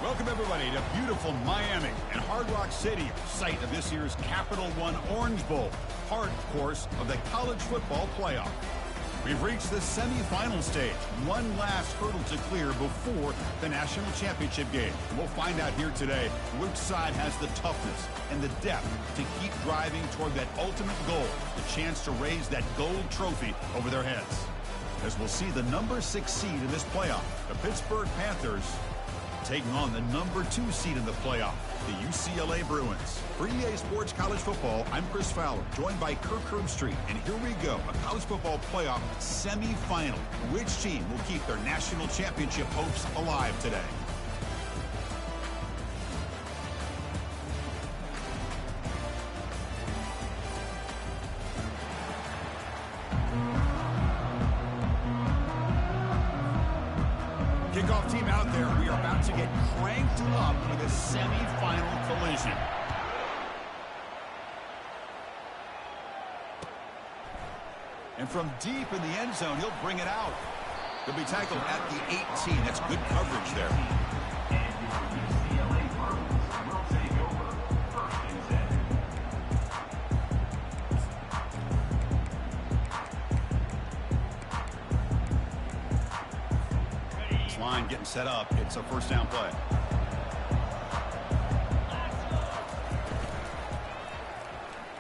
Welcome, everybody, to beautiful Miami and Hard Rock Stadium, site of this year's Capital One Orange Bowl, part, of course, of the college football playoff. We've reached the semifinal stage, one last hurdle to clear before the national championship game. And we'll find out here today which side has the toughness and the depth to keep driving toward that ultimate goal, the chance to raise that gold trophy over their heads. As we'll see the number 6 seed in this playoff, the Pittsburgh Panthers, taking on the number 2 seed in the playoff, the UCLA Bruins. For EA Sports College Football, I'm Chris Fowler, joined by Kirk Herbstreit. And here we go, a college football playoff semifinal. Which team will keep their national championship hopes alive today? Kickoff team out there. We are about to get cranked up with a semifinal collision. And from deep in the end zone, he'll bring it out. He'll be tackled at the 18. That's good coverage there. Line getting set up. It's a first down play.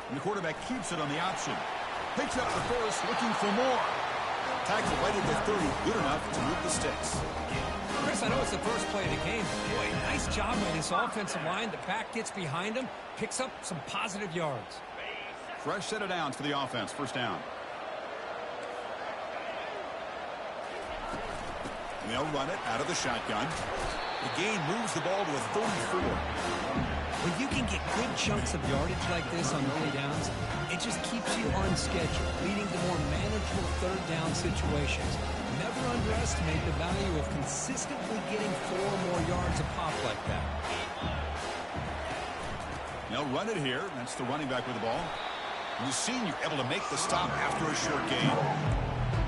And the quarterback keeps it on the option. Picks up the first, looking for more. Tackle right at the 30, good enough to move the sticks. Chris, I know it's the first play of the game. Boy, nice job by this offensive line. The back gets behind him, picks up some positive yards. Fresh set of downs for the offense. First down. And they'll run it out of the shotgun. The gain moves the ball to a 34. When you can get good chunks of yardage like this on early downs, it just keeps you on schedule, leading to more manageable third down situations. Never underestimate the value of consistently getting 4 more yards a pop like that. They'll run it here. That's the running back with the ball. And the senior able to make the stop after a short gain.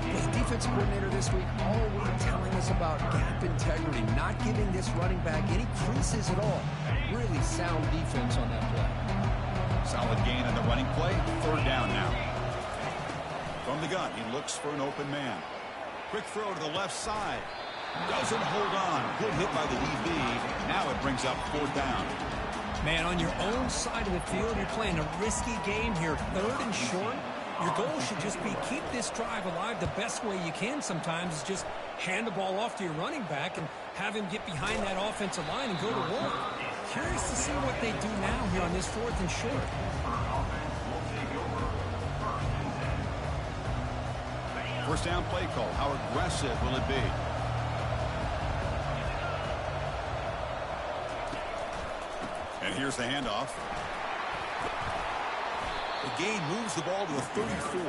The defensive coordinator this week all week telling us about gap integrity, not giving this running back any creases at all. Really sound defense on that play. Solid gain on the running play. Third down now. From the gun, he looks for an open man. Quick throw to the left side. Doesn't hold on. Good hit by the DB. Now it brings up fourth down. Man, on your own side of the field, you're playing a risky game here. Third and short. Your goal should just be keep this drive alive the best way you can sometimes is just hand the ball off to your running back and have him get behind that offensive line and go to work. Curious to see what they do now here on this 4th and short. First down play call. How aggressive will it be? And here's the handoff. The gain moves the ball to a 34.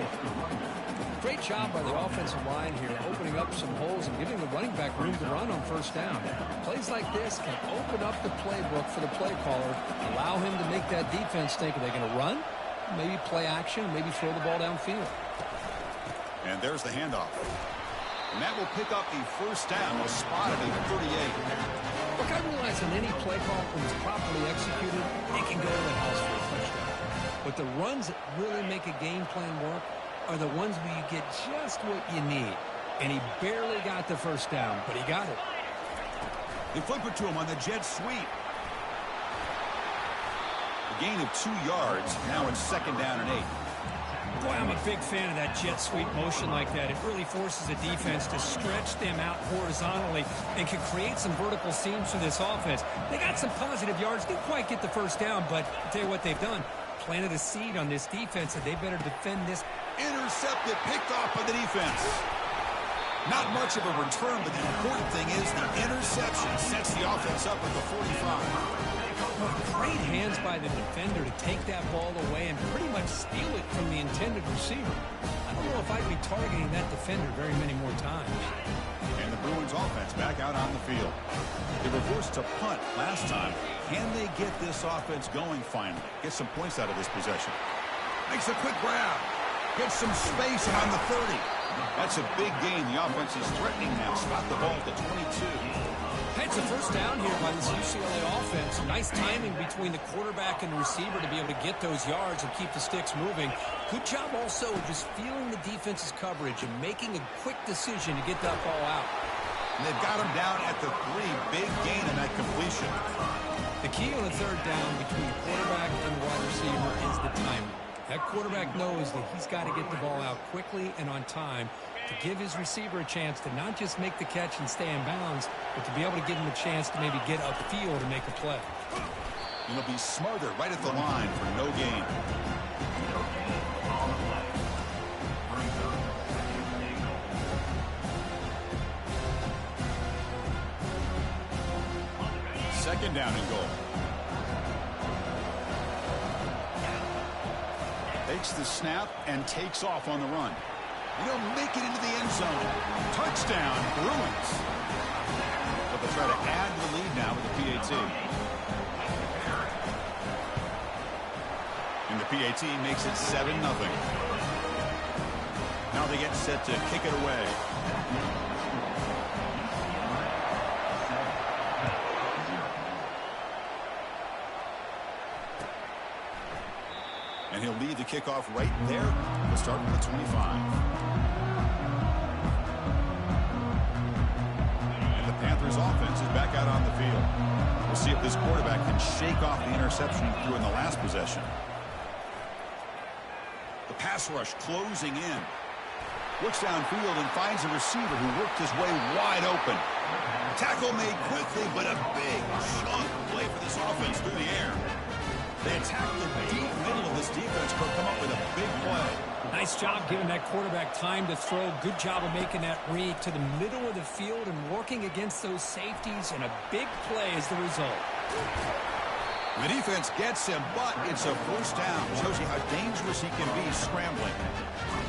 Great job by the offensive line here, opening up some holes and giving the running back room to run on first down. Plays like this can open up the playbook for the play caller, allow him to make that defense think, are they going to run? Maybe play action, maybe throw the ball downfield. And there's the handoff. And that will pick up the first down, a spot at the 38. Look, I realize on any play call, when it's properly executed, it can go to the house for a touchdown. But the runs that really make a game plan work are the ones where you get just what you need. And he barely got the first down, but he got it. They flip it to him on the jet sweep. A gain of 2 yards. Now it's second down and 8. Boy, I'm a big fan of that jet sweep motion like that. It really forces the defense to stretch them out horizontally and can create some vertical seams for this offense. They got some positive yards. Didn't quite get the first down, but I'll tell you what they've done. Planted a seed on this defense, and they better defend this. Intercepted, picked off by the defense. Not much of a return, but the important thing is the interception sets the offense up at the 45. Great hands by the defender to take that ball away and pretty much steal it from the intended receiver. I don't know if I'd be targeting that defender very many more times. And the Bruins offense back out on the field. They were forced to punt last time. Can they get this offense going finally? Get some points out of this possession. Makes a quick grab. Gets some space around the 30. That's a big gain. The offense is threatening now. Spot the ball at the 22. Head It's a first down here by this UCLA offense. Nice timing between the quarterback and the receiver to be able to get those yards and keep the sticks moving. Good job also just feeling the defense's coverage and making a quick decision to get that ball out. And they've got him down at the 3. Big gain in that completion. The key on a third down between the quarterback and the wide receiver is the timing. That quarterback knows that he's got to get the ball out quickly and on time to give his receiver a chance to not just make the catch and stay in bounds, but to be able to give him a chance to maybe get upfield and make a play. And he'll be smothered right at the line for no gain. Second down and goal. Takes the snap and takes off on the run. He'll make it into the end zone. Touchdown, Bruins. But they'll try to add to the lead now with the PAT. And the PAT makes it 7-0. Now they get set to kick it away. And he'll lead the kickoff right there. We'll start from the 25. And the Panthers offense is back out on the field. We'll see if this quarterback can shake off the interception he threw in the last possession. The pass rush closing in. Looks downfield and finds a receiver who worked his way wide open. Tackle made quickly, but a big chunk play for this offense through the air. They attack the deep middle of this defense, but come up with a big play. Nice job giving that quarterback time to throw. Good job of making that read to the middle of the field and working against those safeties, and a big play is the result. The defense gets him, but it's a first down. Shows you how dangerous he can be scrambling.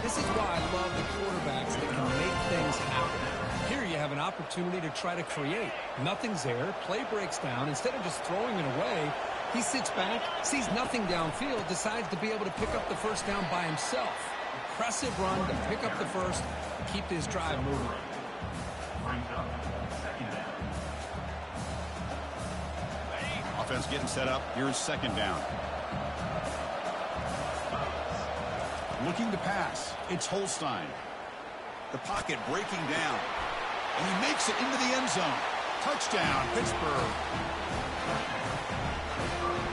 This is why I love the quarterbacks that can make things happen. Here you have an opportunity to try to create. Nothing's there. Play breaks down. Instead of just throwing it away, he sits back, sees nothing downfield, decides to be able to pick up the first down by himself. Impressive run to pick up the first, keep this drive moving. Offense getting set up. Here's second down. Looking to pass. It's Holstein. The pocket breaking down. And he makes it into the end zone. Touchdown, Pittsburgh.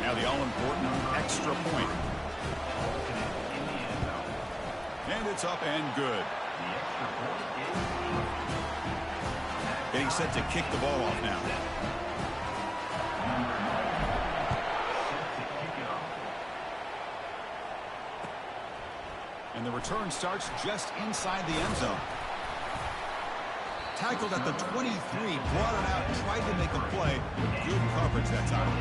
Now the all-important extra point. And it's up and good. Getting set to kick the ball off now. And the return starts just inside the end zone. Tackled at the 23, brought it out, tried to make a play. Good coverage that time.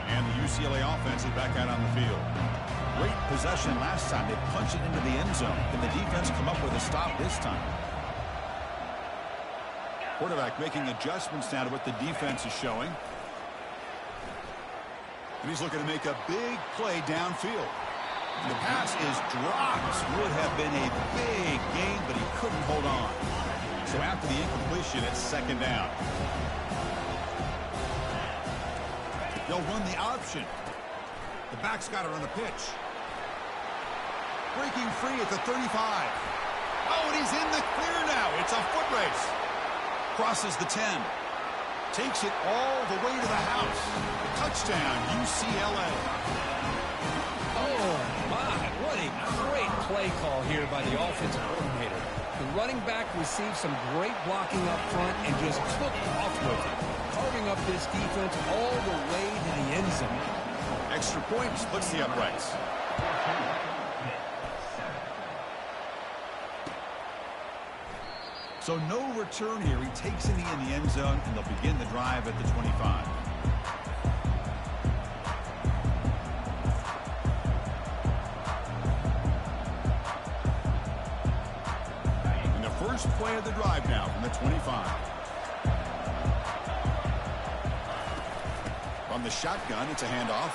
And the UCLA offense is back out on the field. Great possession last time. They punched it into the end zone. Can the defense come up with a stop this time? Quarterback making adjustments now to what the defense is showing. And he's looking to make a big play downfield. And the pass is dropped. Would have been a big gain, but he couldn't hold on. So after the incompletion, it's second down. They'll run the option. The back's got it on the pitch. Breaking free at the 35. Oh, and he's in the clear now. It's a foot race. Crosses the 10. Takes it all the way to the house. Touchdown, UCLA. Oh, my. What a great play call here by the offensive coordinator. The running back received some great blocking up front and just took off with it, carving up this defense all the way to the end zone. Extra point splits the uprights. So no return here. He takes it in the end zone, and they'll begin the drive at the 25. And the first play of the drive now from the 25. From the shotgun, it's a handoff.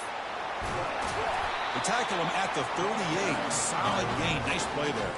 They tackle him at the 38. Solid gain. Nice play there.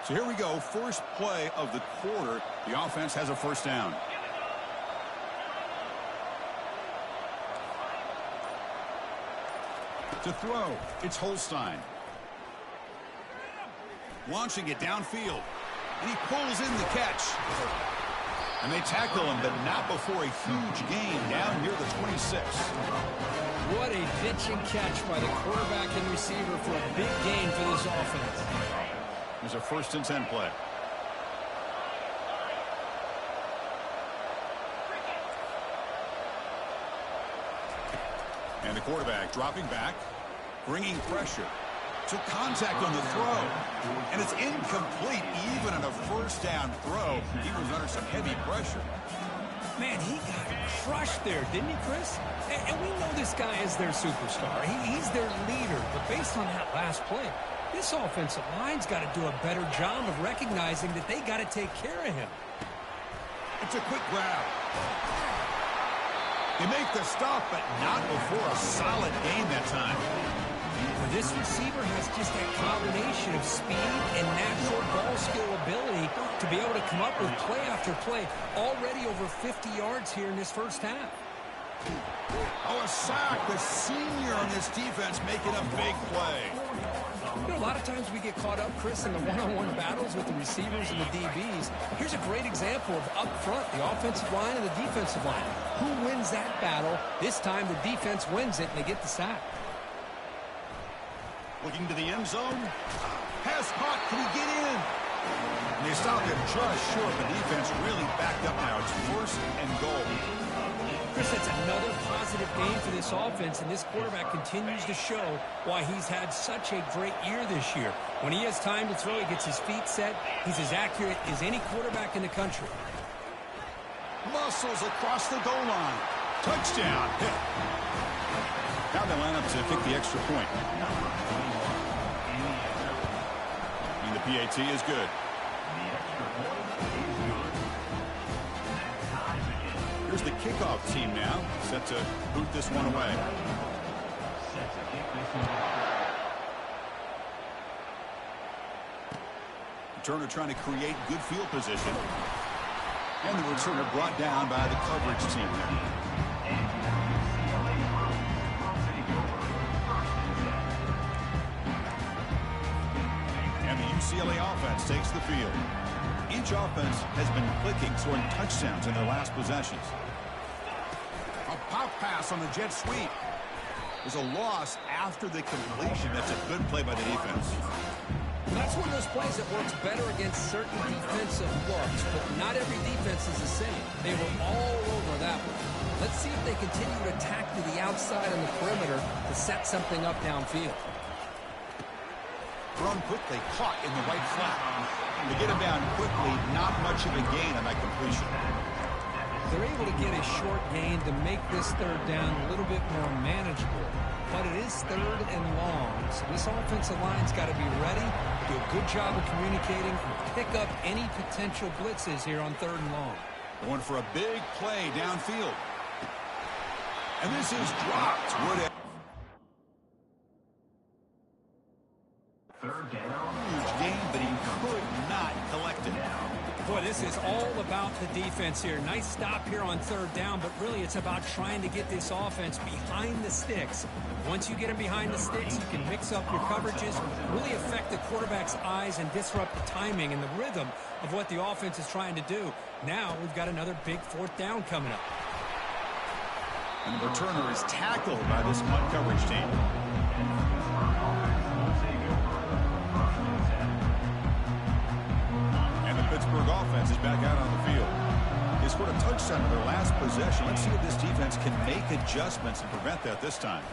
So here we go. First play of the quarter. The offense has a first down. To throw, it's Holstein. Launching it downfield. And he pulls in the catch. And they tackle him, but not before a huge gain down near the 26. What a pitch and catch by the quarterback and receiver for a big gain for this offense. There's a 1st and 10 play. And the quarterback dropping back, bringing pressure. Took contact on the throw. And it's incomplete even on a first down throw. He was under some heavy pressure. Man, he got crushed there, didn't he, Chris? And we know this guy is their superstar. He's their leader. But based on that last play, this offensive line's got to do a better job of recognizing that they got to take care of him. It's a quick grab. They make the stop, but not before a solid gain that time. This receiver has just that combination of speed and natural ball skill ability to be able to come up with play after play. Already over 50 yards here in this first half. Oh, a sack. The senior on this defense making a big play. You know, a lot of times we get caught up, Chris, in the one-on-one battles with the receivers and the DBs. Here's a great example of up front, the offensive line and the defensive line. Who wins that battle? This time the defense wins it, and they get the sack. Looking to the end zone. Pass caught. Can he get in? And they stopped him just short. The defense really backed up now. It's 1st and goal. Chris, that's another positive game for this offense, and this quarterback continues to show why he's had such a great year this year. When he has time to throw, he gets his feet set. He's as accurate as any quarterback in the country. Muscles across the goal line. Touchdown. Pitt. Now they line up to kick the extra point. And the PAT is good. Here's the kickoff team now, set to boot this one away. Returner trying to create good field position. And the returner brought down by the coverage team there. And the UCLA offense takes the field. Each offense has been clicking, scoring touchdowns in their last possessions. A pop pass on the jet sweep. There's a loss after the completion. That's a good play by the defense. That's one of those plays that works better against certain defensive looks, but not every defense is the same. They were all over that one. Let's see if they continue to attack to the outside on the perimeter to set something up downfield. Thrown quickly, caught in the right flat. To get him down quickly, not much of a gain on that completion. They're able to get a short gain to make this third down a little bit more manageable. But it is 3rd and long. So this offensive line's got to be ready, do a good job of communicating, and pick up any potential blitzes here on 3rd and long. Going for a big play downfield. And this is dropped. Third down. Huge gain, but he could not collect it. Boy, this is all about the defense here. Nice stop here on 3rd down, but really it's about trying to get this offense behind the sticks. Once you get them behind the sticks, you can mix up your coverages, really affect the quarterback's eyes and disrupt the timing and the rhythm of what the offense is trying to do. Now we've got another big 4th down coming up. And the returner is tackled by this punt coverage team. Pittsburgh offense is back out on the field. They scored a touchdown in their last possession. Let's see if this defense can make adjustments and prevent that this time.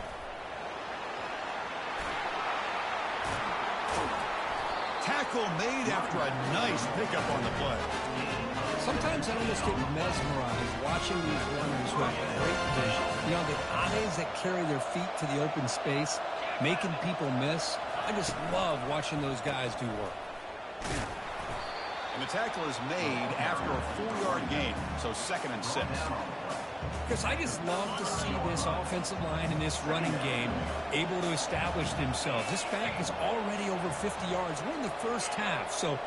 Tackle made after a nice pickup on the play. So Sometimes I almost get mesmerized watching these runners who have great vision. You know, the eyes that carry their feet to the open space, making people miss. I just love watching those guys do work. And the tackle is made after a 4-yard gain, so 2nd and 6. Because I just love to see this offensive line in this running game able to establish themselves. This back is already over 50 yards. We're in the first half, so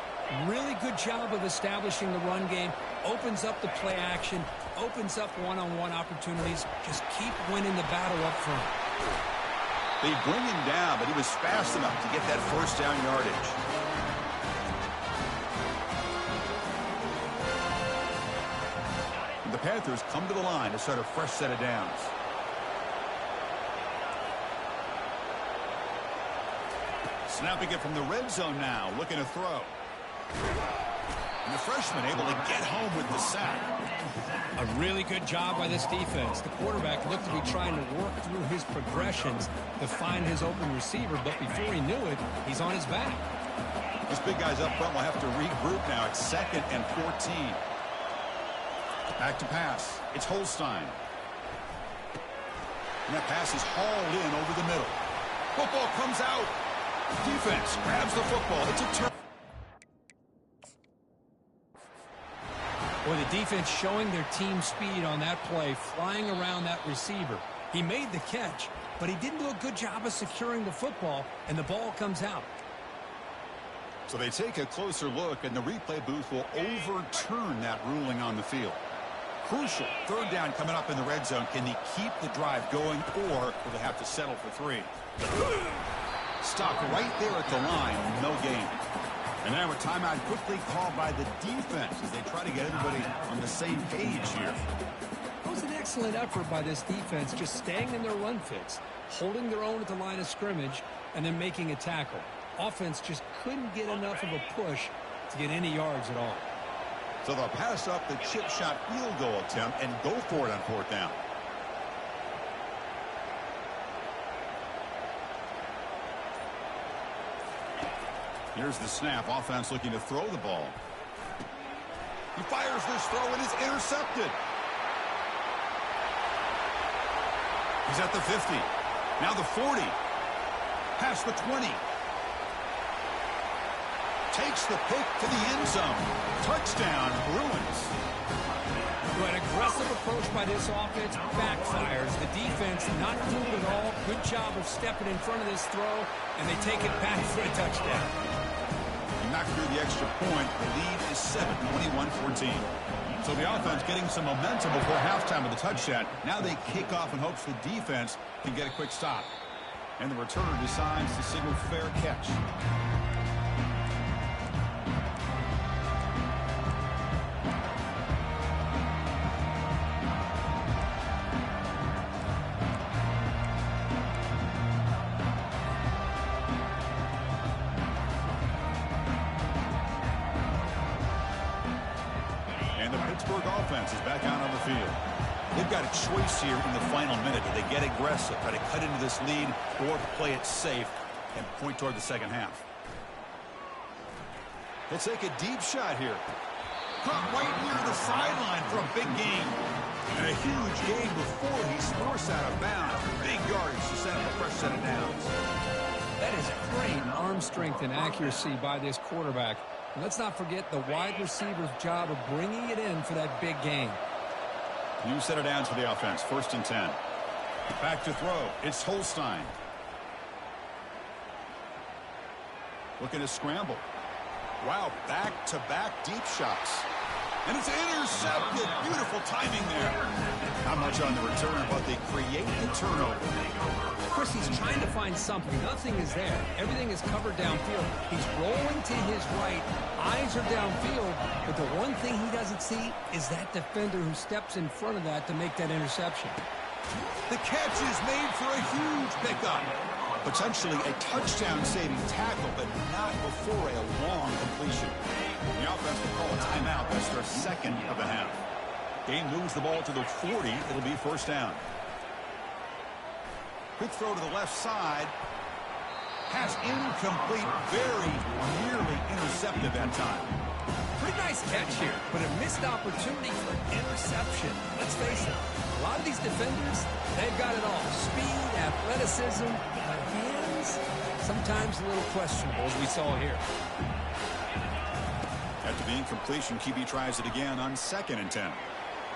really good job of establishing the run game. Opens up the play action, opens up one-on-one opportunities. Just keep winning the battle up front. They bring him down, but he was fast enough to get that first down yardage. The Panthers come to the line to start a fresh set of downs. Snapping it from the red zone now, looking to throw. And the freshman able to get home with the sack. A really good job by this defense. The quarterback looked to be trying to work through his progressions to find his open receiver, but before he knew it, he's on his back. Those big guys up front will have to regroup now. It's 2nd and 14. Back to pass. It's Holstein. And that pass is hauled in over the middle. Football comes out. Defense grabs the football. It's a turn. Boy, the defense showing their team speed on that play, flying around that receiver. He made the catch, but he didn't do a good job of securing the football, and the ball comes out. So they take a closer look, and the replay booth will overturn that ruling on the field. Crucial 3rd down coming up in the red zone. Can he keep the drive going, or will they have to settle for 3? Stopped right there at the line, no gain. And now a timeout quickly called by the defense as they try to get everybody on the same page here. It was an excellent effort by this defense, just staying in their run fix, holding their own at the line of scrimmage, and then making a tackle. Offense just couldn't get enough of a push to get any yards at all. So they'll pass up the chip shot field goal attempt and go for it on 4th down. Here's the snap. Offense looking to throw the ball. He fires this throw and is intercepted. He's at the 50. Now the 40. Past the 20. Takes the pick to the end zone. Touchdown, Bruins. An aggressive approach by this offense backfires. The defense not doing it at all. Good job of stepping in front of this throw, and they take it back for a touchdown. Knocked through the extra point. The lead is 7, 21-14. So the offense getting some momentum before halftime with the touchdown. Now they kick off in hopes the defense can get a quick stop. And the returner decides to signal fair catch. Offense is back out on the field. They've got a choice here in the final minute. Do they get aggressive, try to cut into this lead, or play it safe and point toward the second half? They'll take a deep shot here. Caught right near the sideline for a big gain. And a huge gain before he's forced out of bounds. Big yardage to set up a fresh set of downs. That is great arm strength and accuracy by this quarterback. And let's not forget the wide receiver's job of bringing it in for that big gain. New set of downs for the offense. 1st and 10. Back to throw. It's Holstein. Looking to scramble. Wow, back-to-back deep shots. And it's intercepted. Beautiful timing there. Not much on the return, but they create the turnover. Chris, he's trying to find something. Nothing is there. Everything is covered downfield. He's rolling to his right. Eyes are downfield. But the one thing he doesn't see is that defender who steps in front of that to make that interception. The catch is made for a huge pickup. Potentially a touchdown-saving tackle, but not before a long completion. The offense will call a timeout. That's their 2nd of the half. Game moves the ball to the 40. It'll be 1st down. Quick throw to the left side. Pass incomplete. Very nearly intercepted that time. Pretty nice catch here, but a missed opportunity for an interception. Let's face it, a lot of these defenders, they've got it all. Speed, athleticism, but hands, sometimes a little questionable, as we saw here. After the incompletion, QB tries it again on 2nd and 10.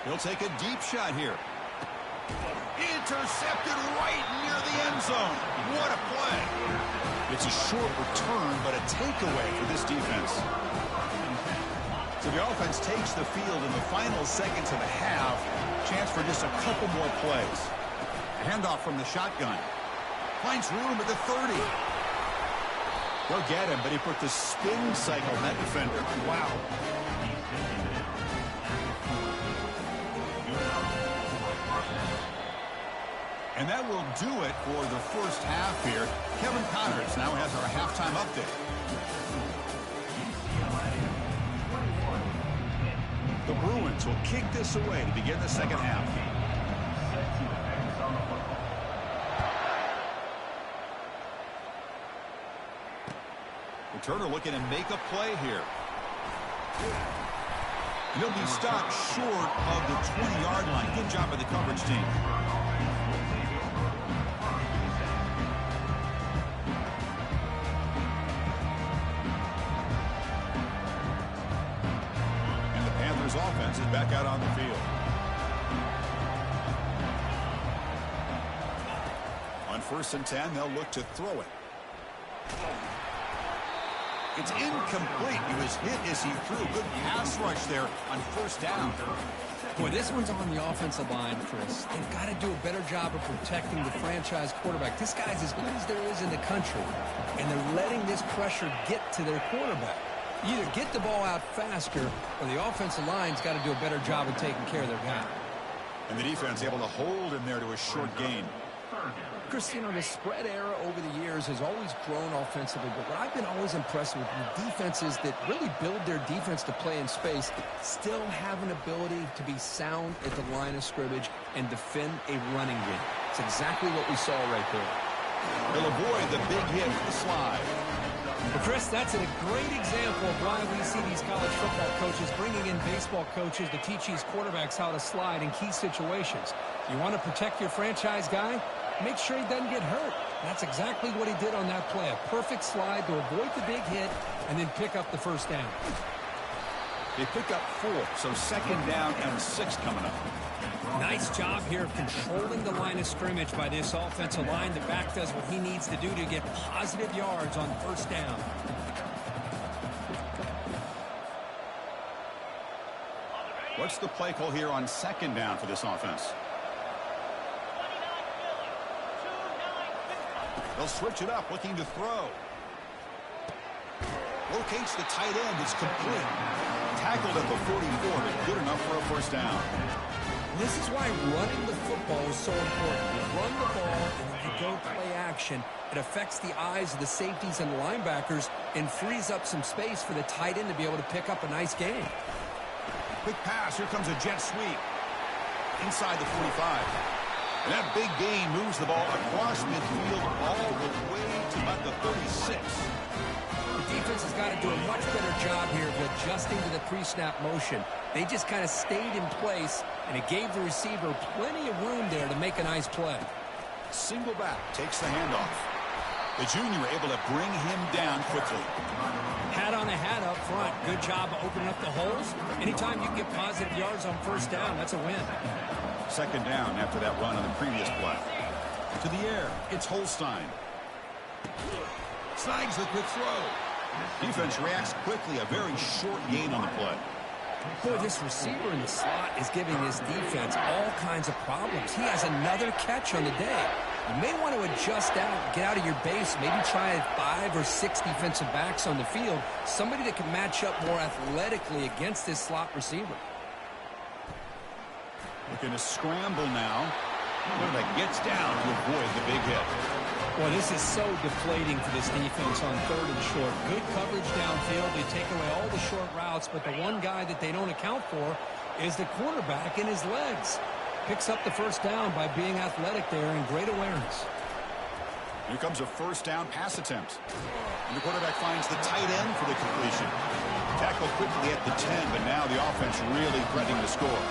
He'll take a deep shot here. Intercepted right near the end zone. What a play. It's a short return, but a takeaway for this defense. So the offense takes the field in the final seconds of the half. Chance for just a couple more plays. A handoff from the shotgun. Finds room at the 30. They'll get him, but he put the spin cycle on that defender. Wow. And that will do it for the first half here. Kevin Connors now has our halftime update. The Bruins will kick this away to begin the second half. Returner looking to make a play here. And he'll be stopped short of the 20-yard line. Good job by the coverage team. And the Panthers offense is back out on the field. On 1st and 10, they'll look to throw it. It's incomplete. He was hit as he threw. Good pass rush there on 1st down. Boy, this one's on the offensive line, Chris. They've got to do a better job of protecting the franchise quarterback. This guy's as good as there is in the country, and they're letting this pressure get to their quarterback. You either get the ball out faster, or the offensive line's got to do a better job of taking care of their guy. And the defense able to hold him there to a short gain. Chris, you know, the spread era over the years has always grown offensively, but what I've been always impressed with the defenses that really build their defense to play in space still have an ability to be sound at the line of scrimmage and defend a running game. It's exactly what we saw right there. He'll avoid the big hit for the slide. Well, Chris, that's a great example of why we see these college football coaches bringing in baseball coaches to teach these quarterbacks how to slide in key situations. You want to protect your franchise guy? Make sure he doesn't get hurt. That's exactly what he did on that play. A perfect slide to avoid the big hit and then pick up the 1st down. They pick up 4, so 2nd down and 6 coming up. Nice job here of controlling the line of scrimmage by this offensive line. The back does what he needs to do to get positive yards on 1st down. What's the play call here on 2nd down for this offense? They'll switch it up, looking to throw. Locates the tight end. It's complete. Tackled at the 44, but good enough for a 1st down. This is why running the football is so important. You run the ball, and when you go play action, it affects the eyes of the safeties and the linebackers and frees up some space for the tight end to be able to pick up a nice game. Quick pass. Here comes a jet sweep. Inside the 45. And that big gain moves the ball across midfield all the way to about the 36. The defense has got to do a much better job here of adjusting to the pre-snap motion. They just kind of stayed in place, and it gave the receiver plenty of room there to make a nice play. Single back takes the handoff. The junior able to bring him down quickly. Hat on a hat up front. Good job of opening up the holes. Anytime you get positive yards on 1st down, that's a win. 2nd down after that run on the previous play. To the air, it's Holstein. Snags the quick throw. Defense reacts quickly, a very short gain on the play. Boy, this receiver in the slot is giving this defense all kinds of problems. He has another catch on the day. You may want to adjust out, get out of your base, maybe try 5 or 6 defensive backs on the field, somebody that can match up more athletically against this slot receiver. Looking to scramble now. Quarterback gets down to avoid the big hit. Well, this is so deflating for this defense on 3rd and short. Good coverage downfield. They take away all the short routes, but the one guy that they don't account for is the quarterback in his legs. Picks up the 1st down by being athletic there and great awareness. Here comes a 1st down pass attempt. And the quarterback finds the tight end for the completion. Tackle quickly at the 10, but now the offense really threatening to score.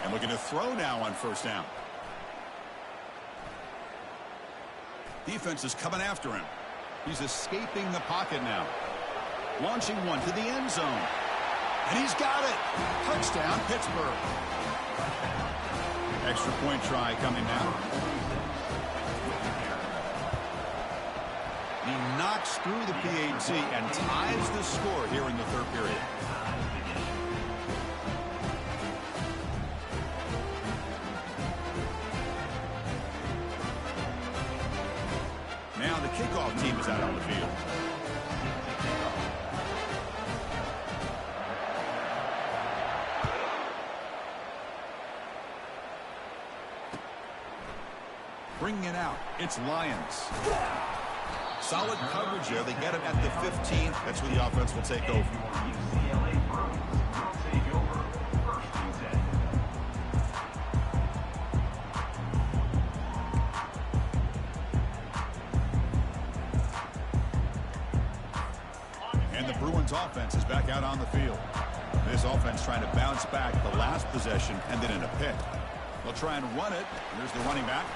And looking to throw now on first down. Defense is coming after him. He's escaping the pocket now. Launching one to the end zone. And he's got it. Touchdown, Pittsburgh. Extra point try coming now. He knocks through the PAT and ties the score here in the third period. Now the kickoff team is out on the field. Bringing it out, it's Lions. Solid coverage there. They get him at the 15. That's where the offense will take over. And the Bruins offense is back out on the field. This offense trying to bounce back the last possession and then in a pick. They'll try and run it. Here's the running back.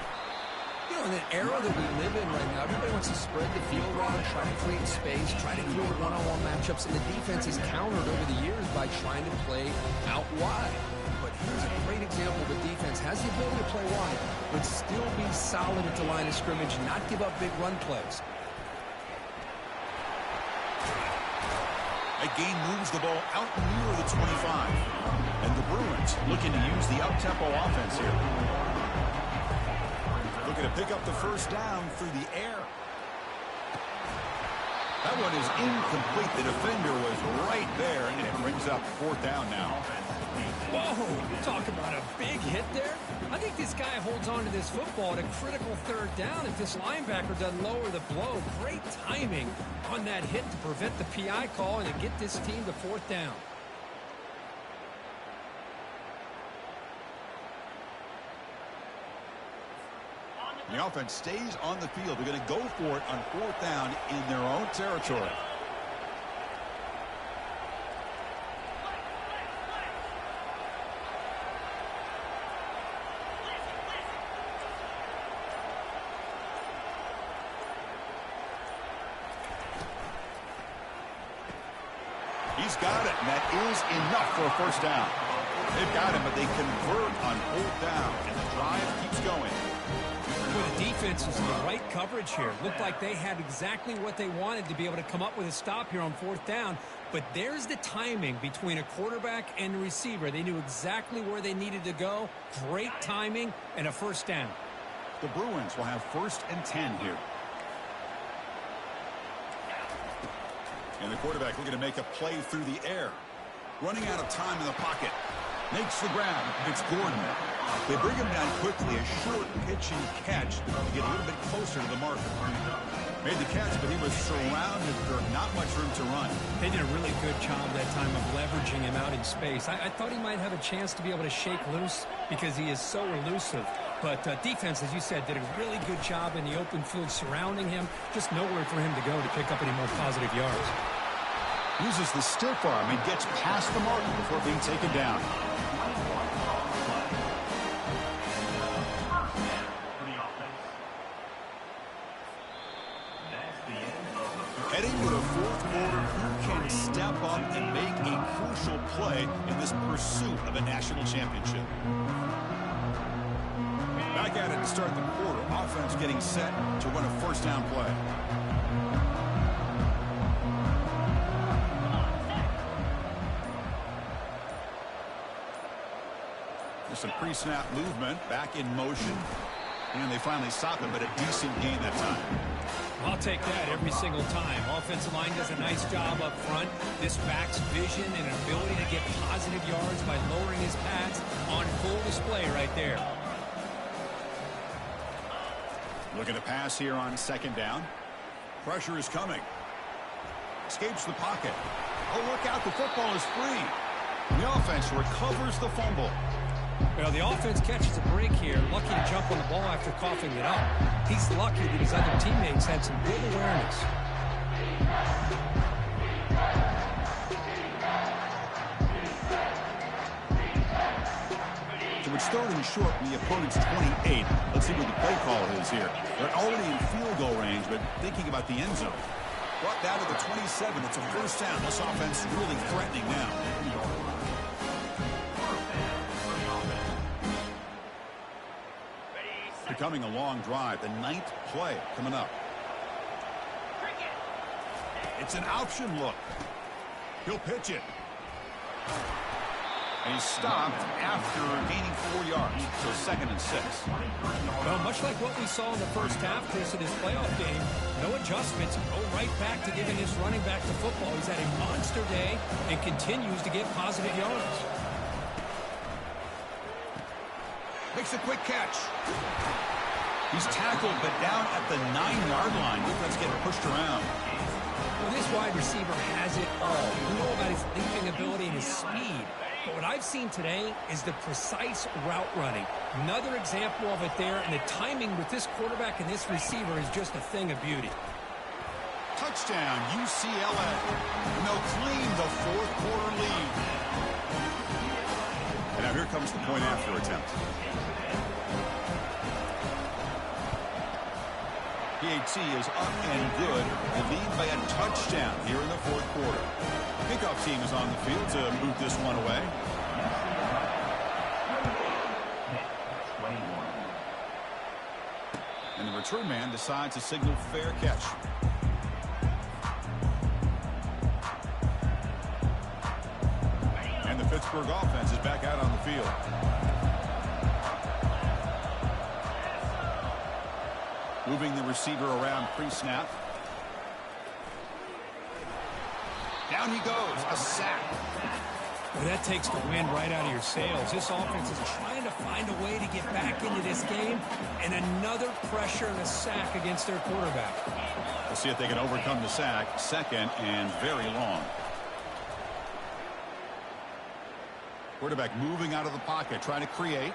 You know, in the era that we live in right now, everybody wants to spread the field around, try to create space, try to create one-on-one matchups, and the defense is countered over the years by trying to play out wide. But here's a great example of a defense has the ability to play wide, but still be solid at the line of scrimmage, not give up big run plays. That gain moves the ball out near the 25. And the Bruins looking to use the up-tempo offense here. Looking to pick up the first down through the air. That one is incomplete. The defender was right there, and it brings up fourth down now. Whoa, talk about a big hit there. I think this guy holds on to this football at a critical third down if this linebacker doesn't lower the blow. Great timing on that hit to prevent the PI call and to get this team to fourth down. The offense stays on the field. They're going to go for it on fourth down in their own territory. He's got it, and that is enough for a first down. They've got him, but they convert on fourth down, and the drive keeps going. Well, the defense is in the right coverage here. Looked like they had exactly what they wanted to be able to come up with a stop here on fourth down. But there's the timing between a quarterback and the receiver. They knew exactly where they needed to go. Great timing and a first down. The Bruins will have 1st and 10 here. And the quarterback looking to make a play through the air. Running out of time in the pocket. Makes the grab. It's Gordon. They bring him down quickly. A short pitch and catch to get a little bit closer to the marker. Made the catch, but he was surrounded for not much room to run. They did a really good job that time of leveraging him out in space. I thought he might have a chance to be able to shake loose because he is so elusive. But defense, as you said, did a really good job in the open field surrounding him. Just nowhere for him to go to pick up any more positive yards. Uses the stiff arm and gets past the marker before being taken down. Heading to the fourth quarter, who can step up and make a crucial play in this pursuit of a national championship? Back at it to start the quarter. Offense getting set to run a first down play. There's some pre-snap movement back in motion. And they finally stop him, but a decent gain that time. I'll take that every single time. Offensive line does a nice job up front. This back's vision and ability to get positive yards by lowering his pads on full display right there. Looking to pass here on 2nd down. Pressure is coming. Escapes the pocket. Oh, look out. The football is free. The offense recovers the fumble. Well, the offense catches a break here. Lucky to jump on the ball after coughing it up. He's lucky that his other teammates had some good awareness. So it's 3rd and short from the opponent's 28. Let's see what the play call is here. They're already in field goal range, but thinking about the end zone. Brought down to the 27. It's a first down. This offense really threatening now. Becoming a long drive. The 9th play coming up. It's an option look. He'll pitch it. And he's stopped after gaining 4 yards. So 2nd and 6. Well, much like what we saw in the first half, Chris, in his playoff game, no adjustments. Go right back to giving his running back the football. He's had a monster day and continues to get positive yards. Makes a quick catch. He's tackled, but down at the 9-yard line. Defense getting pushed around. Well, this wide receiver has it all. You know about his leaping ability and his speed. But what I've seen today is the precise route running. Another example of it there, and the timing with this quarterback and this receiver is just a thing of beauty. Touchdown, UCLA. And they'll claim the 4th quarter lead. And now here comes the point after attempt. PAT is up and good. They lead by a touchdown here in the 4th quarter. Kickoff team is on the field to move this one away. And the return man decides to signal fair catch. And the Pittsburgh offense is back out on the field. Moving the receiver around pre-snap. Down he goes, a sack. Well, that takes the wind right out of your sails. This offense is trying to find a way to get back into this game, and another pressure and a sack against their quarterback. We'll see if they can overcome the sack. 2nd and very long. Quarterback moving out of the pocket, trying to create.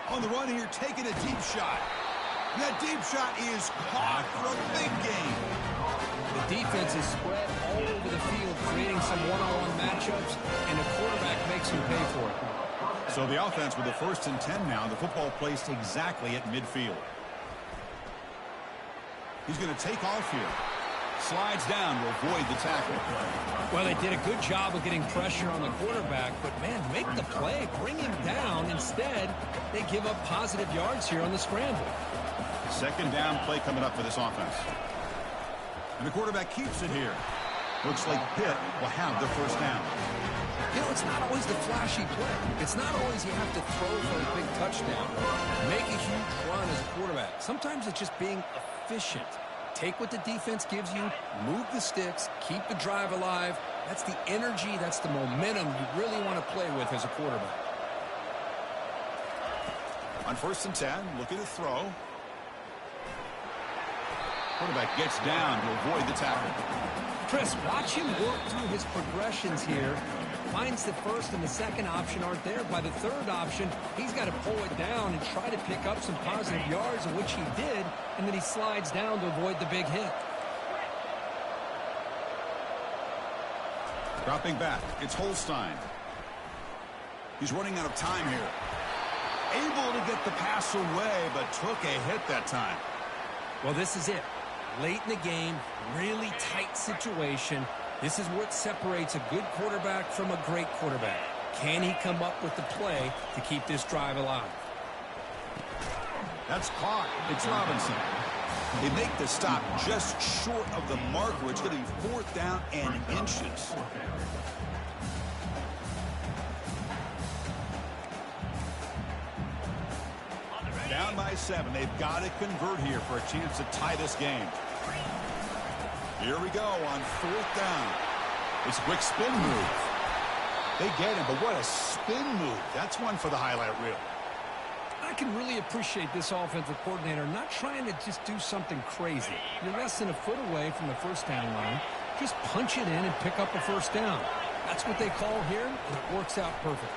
On the run here, taking a deep shot. And that deep shot is caught for a big gain. The defense is spread all over the field, creating some one-on-one matchups, and the quarterback makes him pay for it. So the offense with the 1st and 10 now. The football placed exactly at midfield. He's going to take off here. Slides down to avoid the tackle. Well, they did a good job of getting pressure on the quarterback, but, man, make the play. Bring him down. Instead, they give up positive yards here on the scramble. 2nd down play coming up for this offense. And the quarterback keeps it here. Looks like Pitt will have the 1st down. You know, it's not always the flashy play. It's not always you have to throw for a big touchdown. Make a huge run as a quarterback. Sometimes it's just being efficient. Take what the defense gives you, move the sticks, keep the drive alive. That's the energy, that's the momentum you really want to play with as a quarterback. On 1st and 10, looking to throw. Quarterback gets down to avoid the tackle. Chris, watch him work through his progressions here. Finds the 1st and the 2nd option aren't there. By the 3rd option, he's got to pull it down and try to pick up some positive yards, which he did, and then he slides down to avoid the big hit. Dropping back, it's Holstein. He's running out of time here. Able to get the pass away, but took a hit that time. Well, this is it. Late in the game, really tight situation. This is what separates a good quarterback from a great quarterback. Can he come up with the play to keep this drive alive? That's caught. It's Robinson. They make the stop just short of the marker. It's going to be 4th down and inches. Down by 7. They've got to convert here for a chance to tie this game. Here we go on 4th down. It's a quick spin move. They get him, but what a spin move. That's one for the highlight reel. I can really appreciate this offensive coordinator not trying to just do something crazy. You're less than a foot away from the 1st down line. Just punch it in and pick up a 1st down. That's what they call here, and it works out perfectly.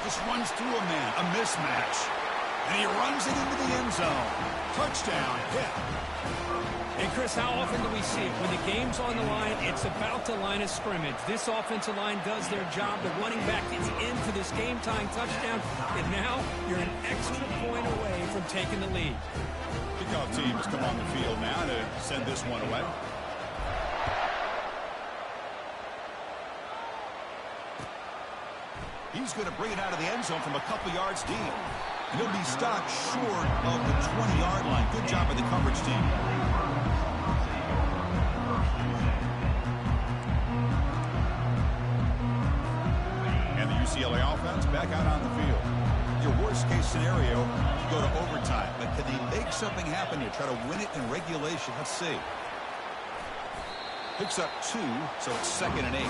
Just runs through a man, a mismatch. And he runs it into the end zone. Touchdown, hit. Hey, Chris, how often do we see it? When the game's on the line, it's about the line of scrimmage. This offensive line does their job. The running back gets into this game-tying touchdown, and now you're an extra point away from taking the lead. Kickoff team has come on the field now to send this one away. He's going to bring it out of the end zone from a couple yards deep. And he'll be stopped short of the 20-yard line. Good job by the coverage team. UCLA offense back out on the field. Your worst-case scenario, you go to overtime. But can they make something happen here? Try to win it in regulation. Let's see. Picks up 2, so it's 2nd and 8.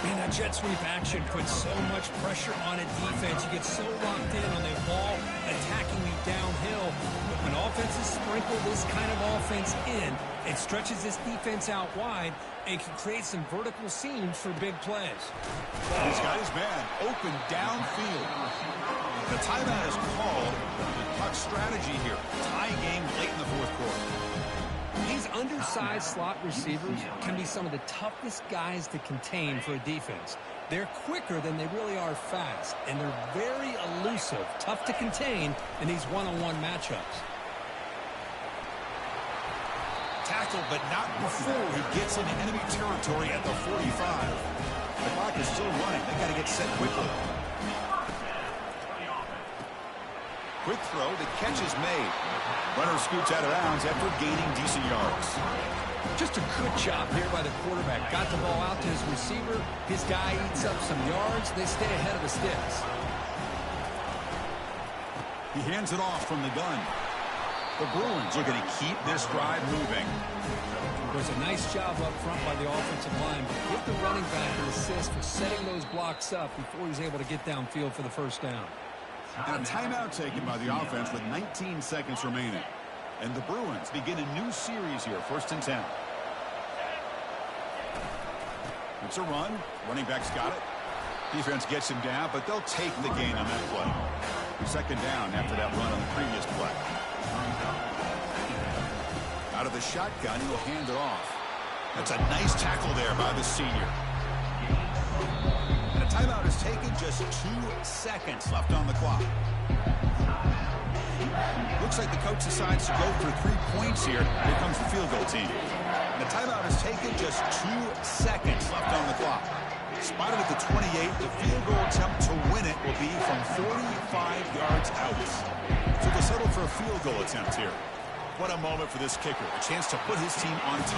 Man, that jet sweep action puts so much pressure on a defense. You get so locked in on the ball attacking you downhill. But when offenses sprinkle this kind of offense in, it stretches this defense out wide and can create some vertical seams for big plays. He's got his man open downfield. The timeout is called. Tough strategy here. Tie game late in the 4th quarter. These undersized slot receivers can be some of the toughest guys to contain for a defense. They're quicker than they really are fast, and they're very elusive, tough to contain in these one-on-one matchups. Tackled, but not before he gets into enemy territory at the 45. The clock is still running. They got to get set quickly. Quick throw. The catch is made. Runner scoots out of bounds after gaining decent yards. Just a good job here by the quarterback. Got the ball out to his receiver. His guy eats up some yards. They stay ahead of the sticks. He hands it off from the gun. The Bruins are going to keep this drive moving. There's a nice job up front by the offensive line. But give the running back an assist for setting those blocks up before he's able to get downfield for the first down. And a timeout taken by the offense with 19 seconds remaining. And the Bruins begin a new series here, 1st and 10. It's a run. Running back's got it. Defense gets him down, but they'll take the gain on that play. 2nd down after that run on the previous play. Out of the shotgun, he'll hand it off. That's a nice tackle there by the senior. And a timeout is taken, just 2 seconds left on the clock. Looks like the coach decides to go for 3 points here. Here comes the field goal team. And the timeout is taken, just 2 seconds left on the clock. Spotted at the 28, the field goal attempt to win it will be from 45 yards out. So they'll settle for a field goal attempt here. What a moment for this kicker. A chance to put his team on top.